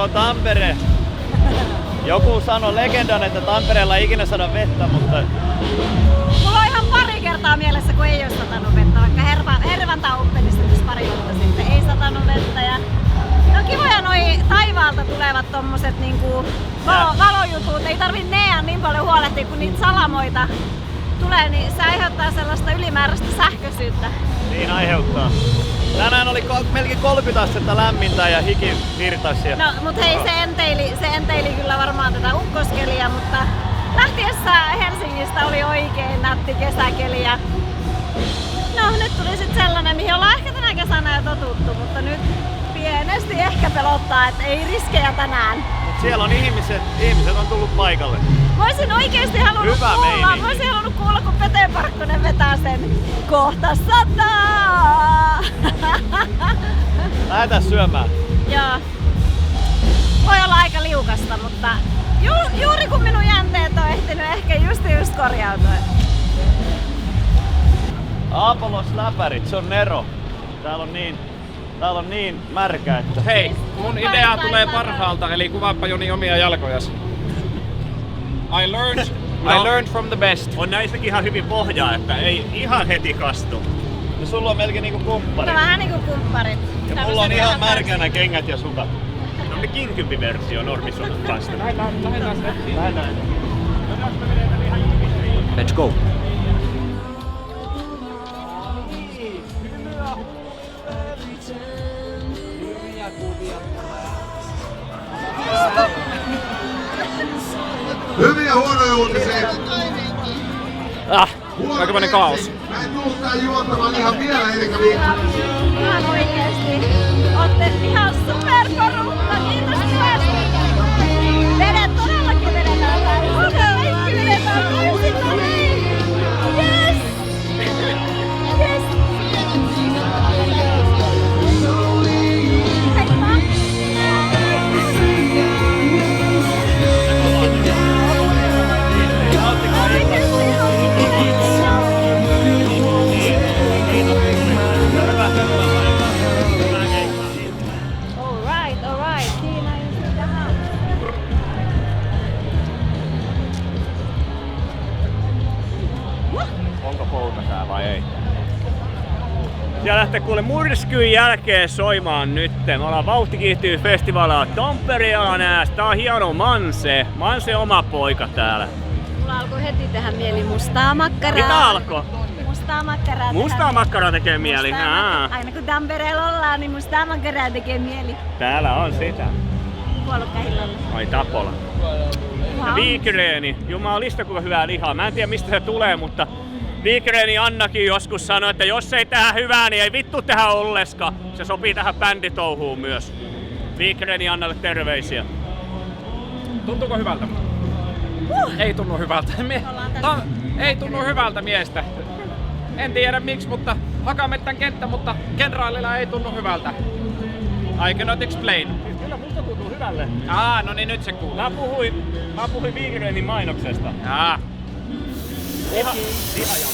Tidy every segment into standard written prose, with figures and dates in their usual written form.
on Tampere. Joku sanoi legendan, että Tampereella ei ikinä sada vettä, mutta... Mulla on ihan pari kertaa mielessä, kun ei oo satanut vettä, vaikka Hervantaa Openissa pari vuotta sitten ei satanut vettä. Ja... No kivoja noi taivaalta tulevat tommoset niinku valojutut, ei tarvi Nea niin paljon huolehtia, kun niitä salamoita tulee, niin se aiheuttaa sellaista ylimääräistä sähköisyyttä. Niin aiheuttaa. Tänään oli melkein 30 astetta lämmintä ja hiki virtasi. No mut hei, se enteili kyllä varmaan tätä ukkoskelia, mutta lähtiessä Helsingistä oli oikein nätti kesäkeli. Ja no nyt tuli sit sellainen, mihin ollaan ehkä tänä kesänä jo totuttu, mutta nyt pienesti ehkä pelottaa, että ei riskejä tänään. Mut siellä on ihmiset on tullut paikalle. Mä olisin oikeesti halunnut kuulla, kun Pete Parkkonen vetää sen kohta 100. Lähdetään syömään. Joo. Voi olla aika liukasta, mutta juuri kun minun jänteet on ehtinyt ehkä just korjautua. Aapolos läpärit, se on Nero. Täällä on niin märkä, että... Hei, mun idea tulee parhaalta, eli kuvaappa Joni omia jalkojasi. I learned from the best. On näissäkin ihan hyvin pohjaa, että ei ihan heti kastu. Ja sulla on melkein niinku kumpparit. No vähän niinku kumpparit. Ja mulla on ihan märkänä kengät ja sukat. No ne kinkympi-versio normisukut kanssa. Lähdetään. Let's go. Hyviä huonoja uutisia. Aikamoinen kaos. Mä en tullutkaan juontamaan ihan vielä eikä viikkoa. Ihan oikeesti. Ootte ihan superporukka. Kiitos työstä. Vedet todellakin vedetään täällä. Kaikki vedetään toisilla. Yes! Yes! Alright. Siinä on tähän. Onko pouta tää vai ei? Ja lähtee kuule myrskyn jälkeen soimaan nyt. Me ollaan Vauhti kiihtyy festivaalilla Tampereella nääs. Tää on hieno Manse. Manse oma poika täällä. Mulla alkoi heti tehdä mieli mustaa makkaraa. Mitä alkoi? Mustaa makkaraa. Mustaa makkaraa tekee mieli. Aina kun Tampereella ollaan, niin mustaa makkaraa tekee mieli. Täällä on sitä. Puolukka hillalla. Ai Tapola. Ja viikreeni. Jumalista kuinka hyvää lihaa. Mä en tiedä mistä se tulee, mutta viikreeni Annakin joskus sanoi, että jos ei tehdä hyvää, niin ei vittu tehdä olleska. Se sopii tähän bänditouhuun myös. Viikreeni Annalle terveisiä. Tuntuuko hyvältä? Ei tunnu hyvältä. Ei tunnu hyvältä miestä. En tiedä miksi, mutta Hakamettän kenttä, mutta kenraalilla ei tunnu hyvältä. I cannot explain. Kyllä musta tuntuu hyvälle. No niin nyt se kuuluu. Mä puhuin Viikreenin mainoksesta. Ihan jalo.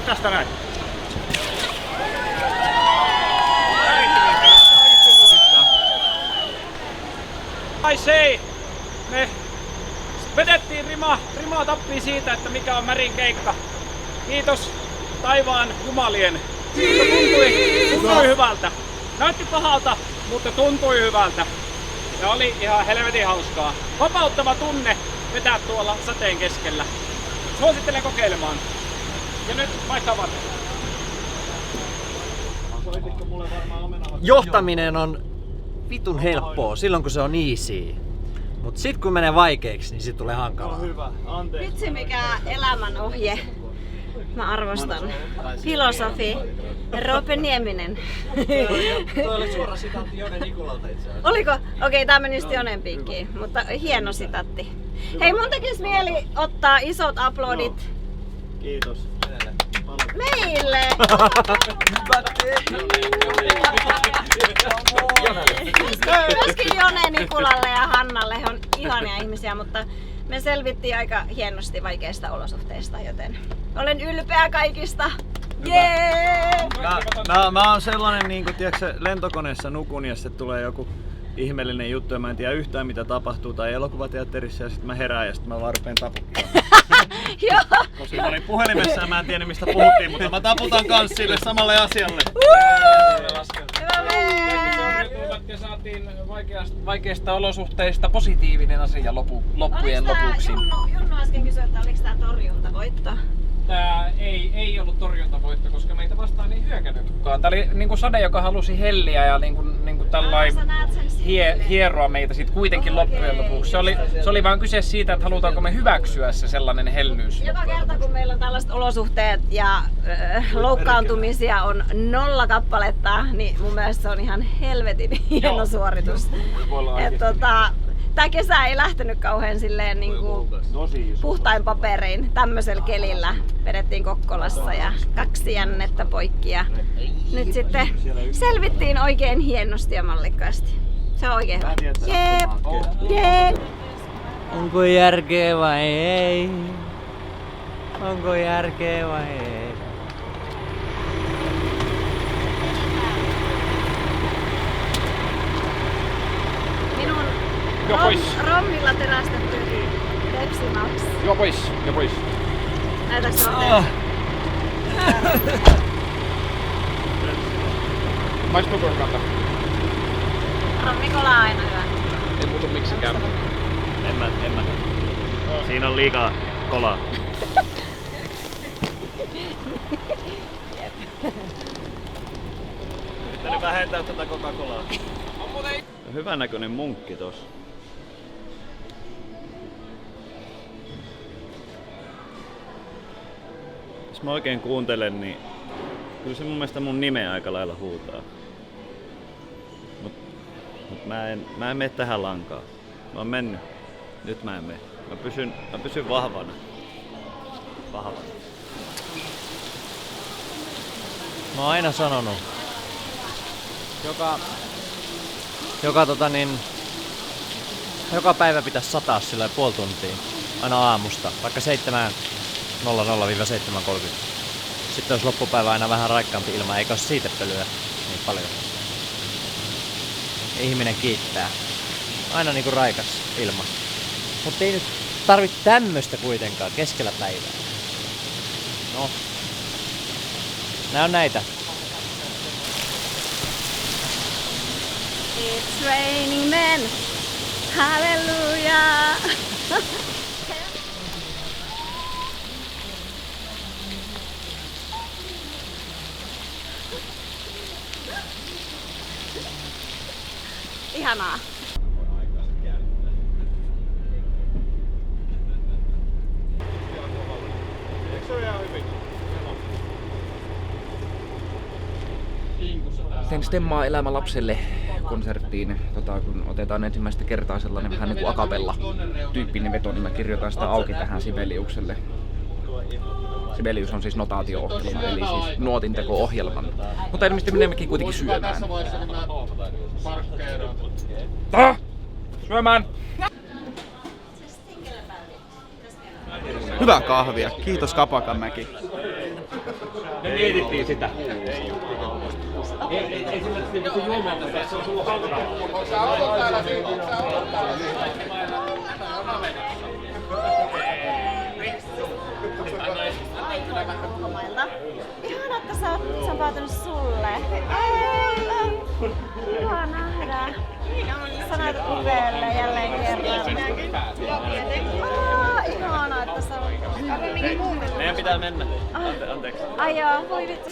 Tästä näin. I say, me vedettiin rimaa tappiin siitä, että mikä on Märin keikka. Kiitos taivaan jumalien. Tuntui hyvältä. Näytti pahalta, mutta tuntui hyvältä. Ja oli ihan helvetin hauskaa. Vapauttava tunne vetää tuolla sateen keskellä. Suosittelen kokeilemaan. Ja nyt vaihtaa varten. Johtaminen on vitun helppoa silloin kun se on easy. Mut sit kun menee vaikeiksi, niin sit tulee hankalaa. Hyvä, anteeksi. Vitsi mikä elämän ohje. Mä arvostan. Filosofi. Roope Nieminen. Tuo oli suora sitaatti Jone Nikulalta itse asiassa. Oliko? Okei, tää meni just Jonen piikkiin, mutta hieno sitaatti. Hei, mun tekis mieli ottaa isot aplodit Kiitos. meille! Myöskin Jone Nikulalle ja Hannalle, he on ihania ihmisiä, mutta me selvittiin aika hienosti vaikeista olosuhteista, joten olen ylpeä kaikista. Jee! Mä oon sellainen, niin kun, tiedätkö, lentokoneessa nukun ja sitten tulee joku ihmeellinen juttu ja mä en tiedä yhtään mitä tapahtuu tai elokuvateatterissa ja sitten mä herään ja sitten mä vaan rupeen taputtamaan. Joo! Koska mä olin puhelimessa ja mä en tiedä mistä puhuttiin, mutta mä taputan kans sille samalle asialle. Hyvä Veer! Ja saatiin vaikeista olosuhteista positiivinen asia loppujen lopuksi. Junnu äsken kysyi, että oliko tää torjuntavoitto? Tää ei ollut torjuntavoitto, koska meitä vastaan ei hyökännyt kukaan. Tää oli niinku sade, joka halusi helliä ja niinku tällainen hieroa meitä sit kuitenkin loppujen lopuksi. Se oli vaan kyse siitä, että halutaanko me hyväksyä se sellainen hellyys. Joka kerta kun meillä on tällaiset olosuhteet ja loukkaantumisia on 0 kappaletta, niin mun mielestä se on ihan helvetin hieno suoritus. Tää kesä ei lähtenyt kauhean silleen niinku puhtain paperein tämmöisellä kelillä. Vedettiin Kokkolassa ja 2 jännettä poikki ja nyt sitten selvittiin oikein hienosti ja mallikkaasti. Se on oikein hyvä. Jep! Jep! Onko järkeä vai ei? Onko järkeä vai ei? Minun Joo, pois. rommilla terästetty Pepsi Max. Joo pois, joo pois. Näytäks sorteja? Maistuuko kanta? Rommikola on aina hyvä. Ei muutu miksikään. En mä. Siinä on liikaa kolaa. Pitänyt vähentää tätä Coca-Colaa. Hyvän näköinen munkki tossa. Jos mä oikein kuuntelen, niin kyllä se mun mielestä mun nimeä aika lailla huutaa. Mut mä en mene tähän lankaan. Mä oon mennyt. Nyt mä en mene. Mä pysyn vahvana. Mä oon aina sanonut. Joka päivä pitäisi sataa sillä puoli tuntia. Aina aamusta. Vaikka 7.00-7.30. Sitten olisi loppupäivä aina vähän raikkaampi ilma, eikä ole siitepölyä niin paljon. Ihminen kiittää. Aina niinku raikas ilma. Mutta ei nyt tarvitse tämmöstä kuitenkaan keskellä päivää. No. Nää on näitä. It's raining men. Hallelujah. Ihanaa. Tein Stemmaa elämä lapselle konserttiin, kun otetaan ensimmäistä kertaa sellainen vähän niin kuin a cappella -tyyppinen veto, niin mä kirjoitan sitä auki tähän Sibeliukselle. Sibelius on siis notaatio-ohjelma, eli siis nuotinteko-ohjelma. Mutta ilmeisesti menemmekin kuitenkin syömään. Syömään! Hyvää kahvia. Kiitos Kapakanmäki. Me mietittiin sitä. Ihana, että sä oot päätynyt sulle. Kiva nähdä. Sä näytät upealle jälleen kerran. Ihana, että sä oot. Meidän pitää mennä. Anteeksi. Ai joo, voi vittu.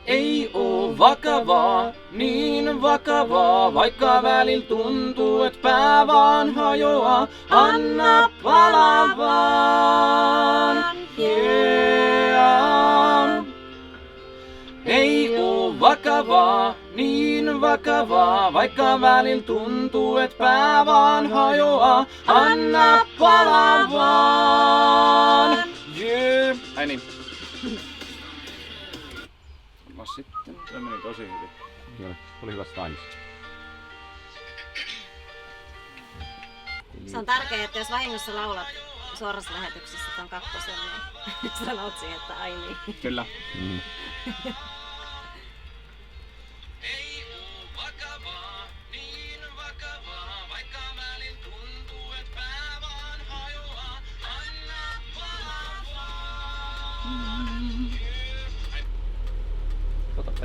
Ei oo vakavaa, niin vakavaa, vaikka välillä tuntuu, et pää vaan hajoaa. Anna palaa vaan, yeah. Ei oo vakavaa, niin vakavaa, vaikka välillä tuntuu, et pää vaan hajoaa. Anna palaa vaan, yeah. Ai niin. Sitten. Se meni tosi hyvin. Joo, oli hyvä stylis. Se on tärkeää, että jos vahingossa laulat suorassa lähetyksessä ton kakkosen, niin sanot siihen, että ai niin. Kyllä.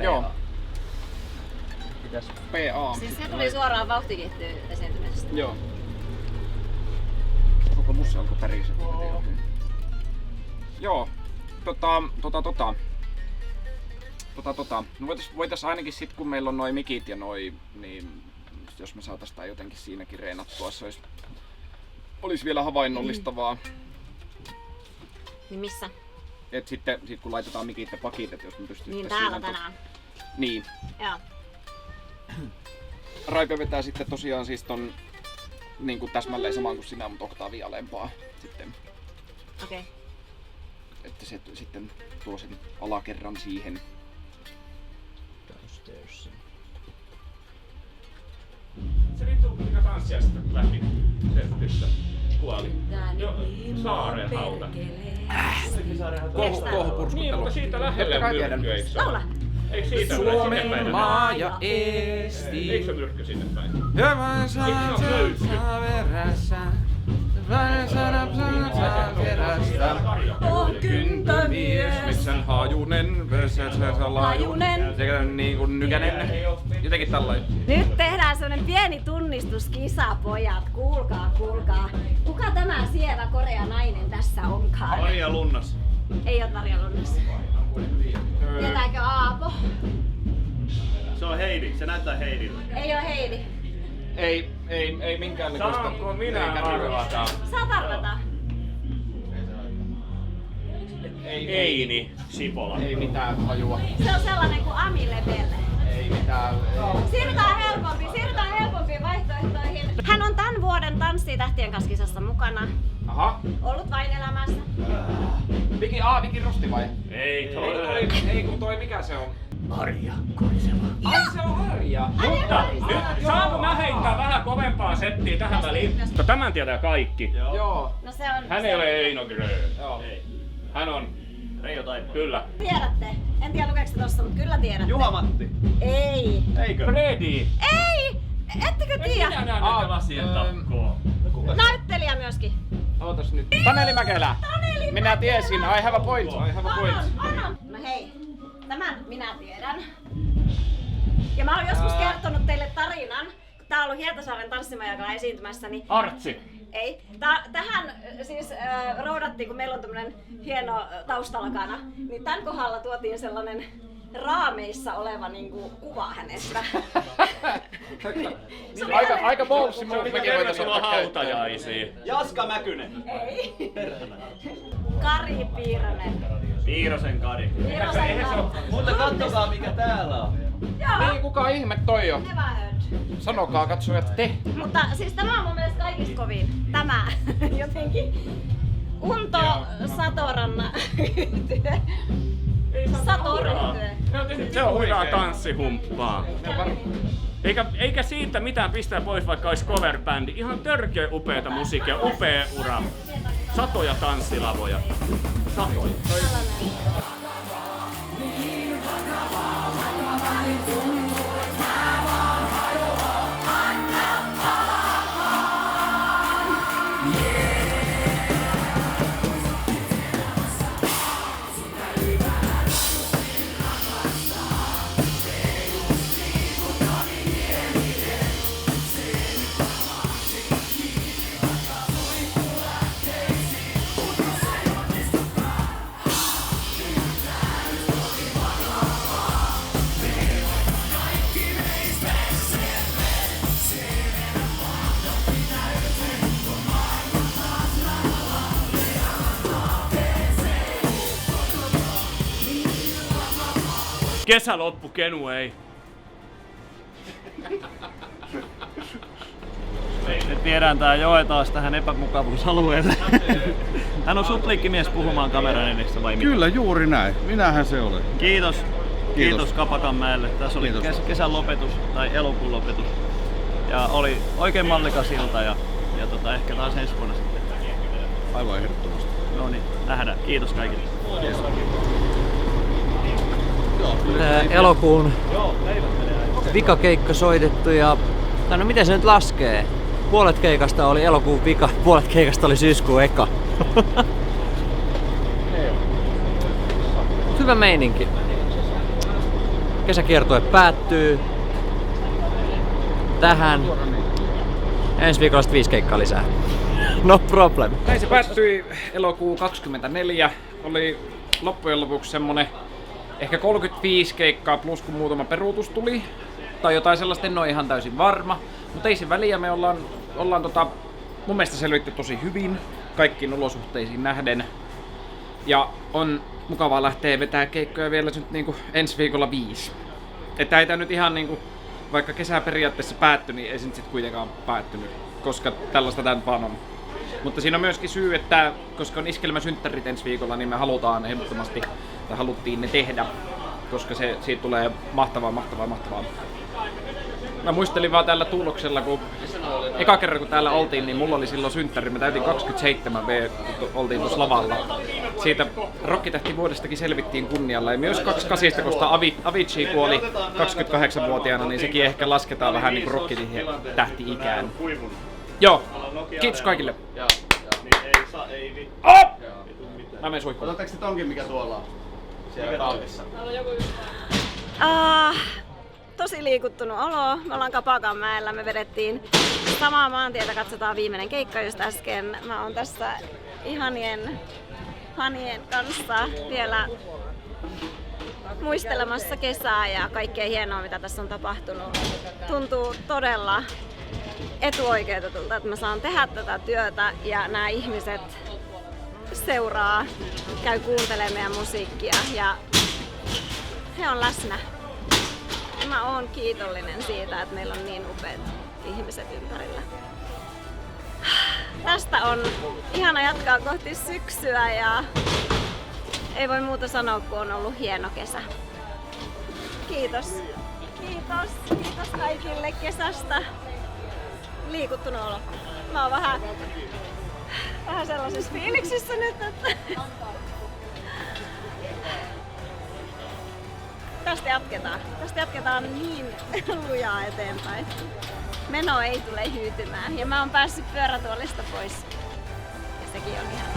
Joo. Mitäs? PA. Siis se tuli suoraan vauhtikehtyyn esiintymisestä. Joo. Koko mussa alkoi pärisee. Joo. No voitais ainakin sit kun meillä on noi mikit ja noi, niin jos me saatais tää jotenkin siinäkin reenattua, se olisi vielä havainnollistavaa. Niin missä? Et sitten kun laitetaan mikit ja pakit, et jos me pystyis Niin täällä tänään. Niin. Joo. Raipe vetää sitten tosiaan siis ton niinku täsmälleen samaan kuin sinä, mutta oktaavi alempaa sitten. Okei. Okay. Että se sitten tuo sen alakerran siihen. Se vittu mikä tanssia sitten lähti settissä. Kuoli. Jo, Saaren hauta. Kohupurskutelu. Niin, mutta siitä lähelle myrkky, eikö se ole? Laula! Eikö siitä ole sinne päin? Suomen maa ja Eesti. Eikö se myrkky sinne päin? Hyvän saa perässä. Vain sana perästä. On kyntömies. Metsän haajunen, vesensä laajunen. Sekä niinku nykänen. Jotenkin tällainen. Nyt tehdään semmonen pieni tunnistuskisa, pojat. Kuulkaa, kuulkaa. Kuka tämä sievä korea nainen tässä onkaan? Maria Lunnas. Ei oo Tarja Lunnas. Tietääkö Aapo? Se on Heidi, se näyttää Heidille. Ei oo Heidi. Ei minkäännäköistä. Saanko minä arvata? Saat arvata. Eini Sipola. Ei mitään hajua. Se on sellainen kuin Ami Lepelle. Ei mitään. Siirrytään helpompiin vaihtoehtoihin. Hän on tämän vuoden Tanssii tähtien kanssa -kisassa mukana. Aha. Ollut vain elämässä. Viki Rosti vai? Ei Ei kun toi mikä se on? Arja Koriseva. Ai se on Arja. Mutta nyt saanko mä heittää vähän kovempaa settiä tähän väliin? Mutta tämän tietää kaikki. Joo. No se on... Hän ei ole Eino Grön. Joo. Hän on Reijo Taipale. kyllä. Tiedätte. En tiedä lukeeko tossa, mutta kyllä tiedätte. Juha-Matti. Ei. Eikö? Fredi. Ei! Ettekö tiedä? Minä näen näitä lasien takkoa. Näyttelijä myöskin. Ootas nyt. Taneli Mäkelä. Minä tiesin. I have a point. No hei, tämän minä tiedän. Ja mä oon joskus kertonut teille tarinan, kun tää on ollut Hietasaaren tanssimajakalla esiintymässä, niin... Artsi. Ei. Tähän siis roudattiin, kun meillä on tämmönen hieno taustalakana, niin tän kohdalla tuotiin sellainen raameissa oleva niinku kuva hänestä. Aika ballsy move. Mekin voitais ottaa käyttöön. hautajaisiin. Jaska Mäkynen. Ei. Kari Piiranen. Piirosen Kari. Piirasen Kari. Mutta katsokaa mikä täällä on. Joo. Niin, kuka ihme toi on? Never heard. Sanokaa katsojat te. Mutta siis tämä on mun mielestä kaikista kovin. Tämä jotenkin. Unto Satoranna. Satoryhtyö. Se on hyvää tanssihumppaa. Eikä siitä mitään pistää pois, vaikka olisi cover-bändi. Ihan törkeä upeata musiikkia, upea ura. Satoja tanssilavoja. Satoja. Kesä loppu, Kenu ei. Nyt viedään tää Joe taas tähän epämukavuusalueelle. Hän on supliikkimies puhumaan kameran edessä vai mitä? Kyllä, juuri näin. Minähän se olen. Kiitos. Kiitos Kapakanmäelle. Tässä oli kesän lopetus tai elokuun lopetus. Ja oli oikein mallikas ilta ja ehkä taas ensi vuonna sitten. Aivan ehdottomasti. No niin, nähdään. Kiitos kaikille. Elokuun vikakeikka soitettu ja... No miten se nyt laskee? Puolet keikasta oli elokuun vika, puolet keikasta oli syyskuun eka. Hyvä meininki. Kesäkiertue päättyy tähän. Ensi viikolla 5 keikkaa lisää. No problem. Näin se päättyi elokuu 24. Oli loppujen lopuksi semmonen ehkä 35 keikkaa plus kun muutama peruutus tuli. Tai jotain sellaista, en ole ihan täysin varma. Mutta ei se väliä, me ollaan mun mielestä selvitty tosi hyvin kaikkiin olosuhteisiin nähden. Ja on mukavaa lähteä vetää keikkoja vielä nyt niinku ensi viikolla 5. Että ei tää nyt ihan niinku, vaikka kesä periaatteessa päättyi, niin ei se nyt sit kuitenkaan päättynyt. Koska tällaista tän vaan on. Mutta siinä on myöskin syy, että koska on iskelmäsynttärit ensi viikolla, niin me halutaan ehdottomasti, tai haluttiin ne tehdä. Koska siitä tulee mahtavaa. Mä muistelin vaan tällä tuuloksella, kun eka kerran kun täällä oltiin, niin mulla oli silloin synttäri. Mä täytin 27 kun oltiin tuossa lavalla. Siitä Rokkitähti vuodestakin selvittiin kunnialla. Ja myös 28, koska Avicii kuoli 28-vuotiaana, niin sekin ehkä lasketaan vähän niin kuin Rokkitähti-ikään. Joo, kiitos kaikille. Mä menen suihkuun. Otatteko te tonkin, mikä tuolla on? Siellä talvissa. Tosi liikuttunut olo. Me ollaan Kapakanmäellä. Me vedettiin samaa maantietä. Katsotaan viimeinen keikka just äsken. Mä oon tässä ihanien fanien kanssa vielä muistelemassa kesää ja kaikkea hienoa, mitä tässä on tapahtunut. Tuntuu todella etuoikeutetulta, että mä saan tehdä tätä työtä ja nämä ihmiset seuraa, käy kuuntelemaan meidän musiikkia ja he on läsnä. Mä oon kiitollinen siitä, että meillä on niin upeat ihmiset ympärillä. Tästä on ihana jatkaa kohti syksyä ja ei voi muuta sanoa, kun on ollut hieno kesä. Kiitos. Kiitos kaikille kesästä. Liikuttunut olo. Mä oon vähän sellaisessa fiiliksissä nyt, että tästä jatketaan niin lujaa eteenpäin. Meno ei tule hyytymään ja mä oon päässyt pyörätuolista pois. Ja sekin on ihan